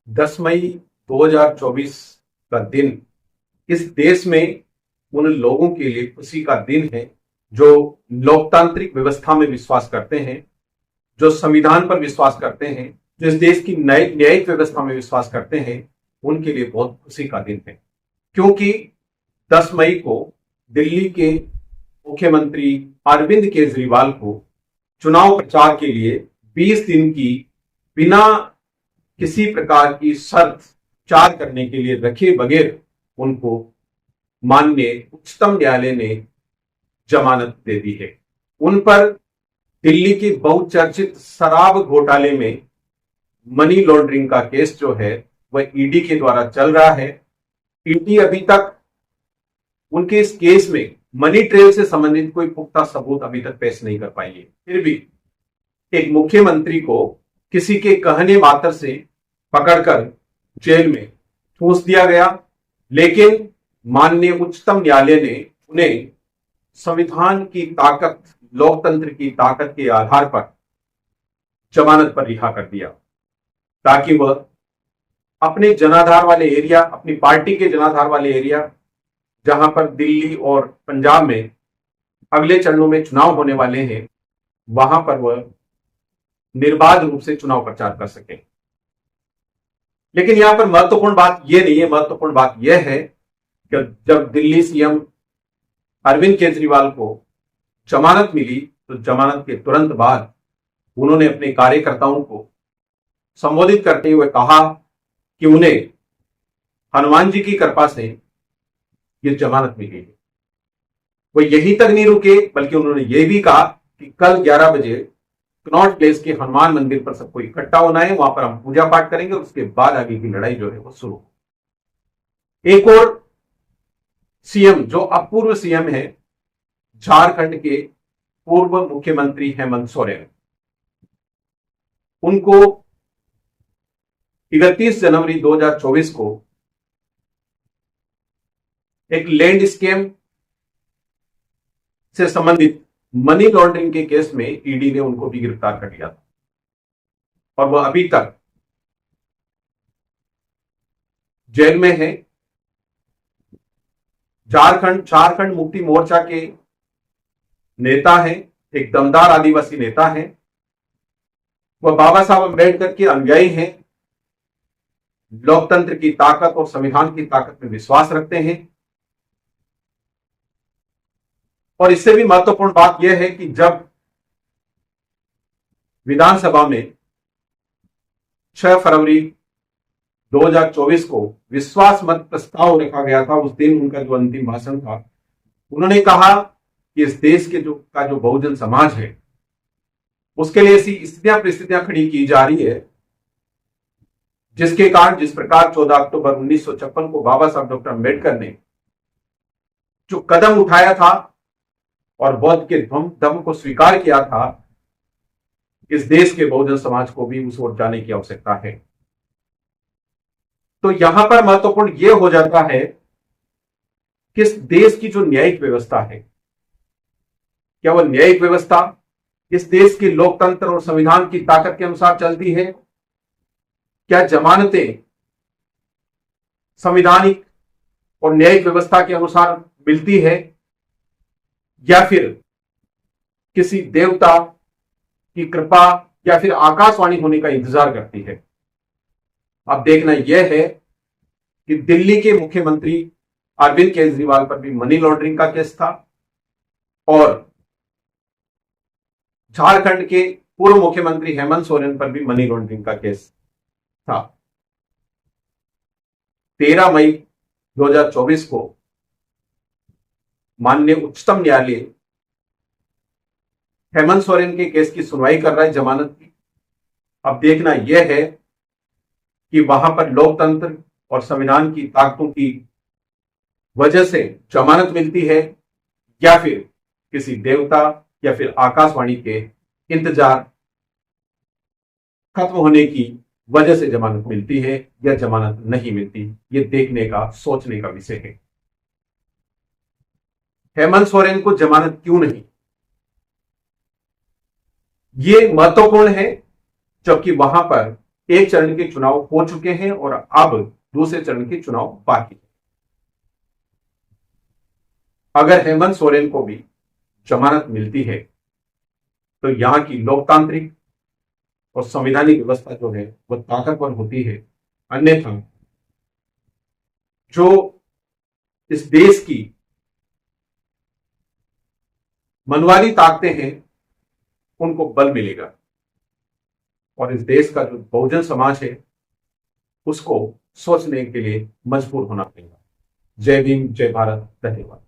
10 मई 2024 का दिन इस देश में उन लोगों के लिए खुशी का दिन है जो लोकतांत्रिक व्यवस्था में विश्वास करते हैं, जो संविधान पर विश्वास करते हैं, जो इस देश की न्यायिक व्यवस्था में विश्वास करते हैं। उनके लिए बहुत खुशी का दिन है, क्योंकि 10 मई को दिल्ली के मुख्यमंत्री अरविंद केजरीवाल को चुनाव प्रचार के लिए 20 दिन की बिना किसी प्रकार की शर्त चार करने के लिए रखे बगैर उनको माननीय उच्चतम न्यायालय ने जमानत दे दी है। उन पर दिल्ली के बहुचर्चित शराब घोटाले में मनी लॉन्ड्रिंग का केस जो है वह ईडी के द्वारा चल रहा है। ईडी अभी तक उनके इस केस में मनी ट्रेल से संबंधित कोई पुख्ता सबूत अभी तक पेश नहीं कर पाई है। फिर भी एक मुख्यमंत्री को किसी के कहने मात्र से पकड़कर जेल में ठूंस दिया गया, लेकिन माननीय उच्चतम न्यायालय ने उन्हें संविधान की ताकत, लोकतंत्र की ताकत के आधार पर जमानत पर रिहा कर दिया, ताकि वह अपने जनाधार वाले एरिया, अपनी पार्टी के जनाधार वाले एरिया, जहां पर दिल्ली और पंजाब में अगले चरणों में चुनाव होने वाले हैं, वहां पर वह निर्बाध रूप से चुनाव प्रचार कर सके। लेकिन यहां पर महत्वपूर्ण बात यह नहीं है, महत्वपूर्ण बात यह है कि जब दिल्ली सीएम अरविंद केजरीवाल को जमानत मिली तो जमानत के तुरंत बाद उन्होंने अपने कार्यकर्ताओं को संबोधित करते हुए कहा कि उन्हें हनुमान जी की कृपा से यह जमानत मिली है। वो यहीं तक नहीं रुके, बल्कि उन्होंने यह भी कहा कि कल 11 बजे कनॉट प्लेस के हनुमान मंदिर पर सबको इकट्ठा होना है, वहां पर हम पूजा पाठ करेंगे और उसके बाद आगे की लड़ाई जो है वो शुरू हो। एक और सीएम जो अपूर्व सीएम है, झारखंड के पूर्व मुख्यमंत्री हेमंत सोरेन, उनको 31 जनवरी 2024 को एक लैंड स्कैम से संबंधित मनी लॉन्ड्रिंग के केस में ईडी ने उनको भी गिरफ्तार कर लिया था और वह अभी तक जेल में है। झारखंड मुक्ति मोर्चा के नेता हैं, एक दमदार आदिवासी नेता हैं। वह बाबा साहब अम्बेडकर के अनुयायी हैं, लोकतंत्र की ताकत और संविधान की ताकत में विश्वास रखते हैं। और इससे भी महत्वपूर्ण बात यह है कि जब विधानसभा में 6 फरवरी 2024 को विश्वास मत प्रस्ताव रखा गया था, उस दिन उनका जो अंतिम भाषण था, उन्होंने कहा कि इस देश के जो बहुजन समाज है उसके लिए ऐसी स्थितियां परिस्थितियां खड़ी की जा रही है जिसके कारण, जिस प्रकार 14 अक्टूबर 1956 को बाबा साहब डॉक्टर अम्बेडकर ने जो कदम उठाया था और बौद्ध के दम को स्वीकार किया था, इस देश के बहुजन समाज को भी उस ओर जाने की आवश्यकता है। तो यहां पर महत्वपूर्ण यह हो जाता है कि इस देश की जो न्यायिक व्यवस्था है, क्या वह न्यायिक व्यवस्था इस देश के लोकतंत्र और संविधान की ताकत के अनुसार चलती है? क्या जमानतें संवैधानिक और न्यायिक व्यवस्था के अनुसार मिलती है, या फिर किसी देवता की कृपा या फिर आकाशवाणी होने का इंतजार करती है? अब देखना यह है कि दिल्ली के मुख्यमंत्री अरविंद केजरीवाल पर भी मनी लॉन्ड्रिंग का केस था और झारखंड के पूर्व मुख्यमंत्री हेमंत सोरेन पर भी मनी लॉन्ड्रिंग का केस था। 13 मई 2024 को माननीय उच्चतम न्यायालय हेमंत सोरेन के केस की सुनवाई कर रहा है, जमानत की। अब देखना यह है कि वहां पर लोकतंत्र और संविधान की ताकतों की वजह से जमानत मिलती है या फिर किसी देवता या फिर आकाशवाणी के इंतजार खत्म होने की वजह से जमानत मिलती है या जमानत नहीं मिलती। यह देखने का, सोचने का विषय है। हेमंत सोरेन को जमानत क्यों नहीं, यह महत्वपूर्ण है, जबकि वहां पर एक चरण के चुनाव हो चुके हैं और अब दूसरे चरण के चुनाव बाकी हैं। अगर हेमंत सोरेन को भी जमानत मिलती है तो यहां की लोकतांत्रिक और संवैधानिक व्यवस्था जो है वह ताकतवर होती है। अन्यथा जो इस देश की मनवादी ताकतें हैं उनको बल मिलेगा और इस देश का जो बहुजन समाज है उसको सोचने के लिए मजबूर होना पड़ेगा। जय भीम, जय भारत, धन्यवाद।